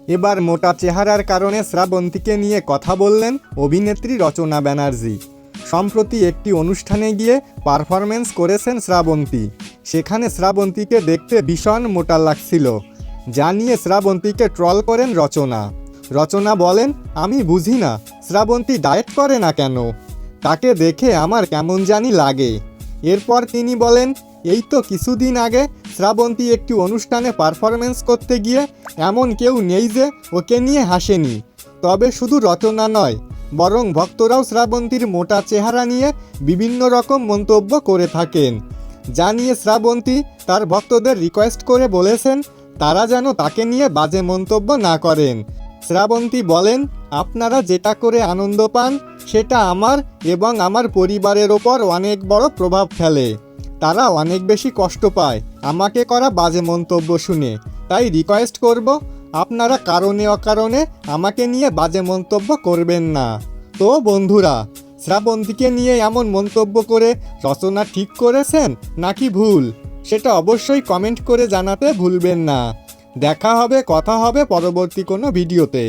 এবার মোটা চেহারার কারণে শ্রাবন্তীকে নিয়ে কথা বললেন অভিনেত্রী রচনা ব্যানার্জি। সম্প্রতি একটি অনুষ্ঠানে গিয়ে পারফরমেন্স করেছেন শ্রাবন্তী। সেখানে শ্রাবন্তীকে দেখতে ভীষণ মোটা লাগছিল, যা নিয়ে শ্রাবন্তীকে ট্রল করেন রচনা। রচনা বলেন, আমি বুঝি না শ্রাবন্তী ডায়েট করে না কেন, তাকে দেখে আমার কেমন জানি লাগে। এরপর তিনি বলেন, এই তো কিছুদিন আগে শ্রাবন্তী একটি অনুষ্ঠানে পারফরমেন্স করতে গিয়ে এমন কেউ নেই যে ওকে নিয়ে হাসেনি। তবে শুধু রচনা নয়, বরং ভক্তরাও শ্রাবন্তীর মোটা চেহারা নিয়ে বিভিন্ন রকম মন্তব্য করে থাকেন, যা নিয়ে শ্রাবন্তী তার ভক্তদের রিকোয়েস্ট করে বলেছেন তারা যেন তাকে নিয়ে বাজে মন্তব্য না করেন। শ্রাবন্তী বলেন, আপনারা যেটা করে আনন্দ পান সেটা আমার এবং আমার পরিবারের ওপর অনেক বড় প্রভাব ফেলে। তারা অনেক বেশি কষ্ট পায় আমাকে করা বাজে মন্তব্য শুনে। তাই রিকোয়েস্ট করব, আপনারা কারণে অকারণে আমাকে নিয়ে বাজে মন্তব্য করবেন না। তো বন্ধুরা, শ্রাবন্তীকে নিয়ে এমন মন্তব্য করে রচনা ঠিক করেছেন নাকি ভুল, সেটা অবশ্যই কমেন্ট করে জানাতে ভুলবেন না। দেখা হবে, কথা হবে পরবর্তী কোনো ভিডিওতে।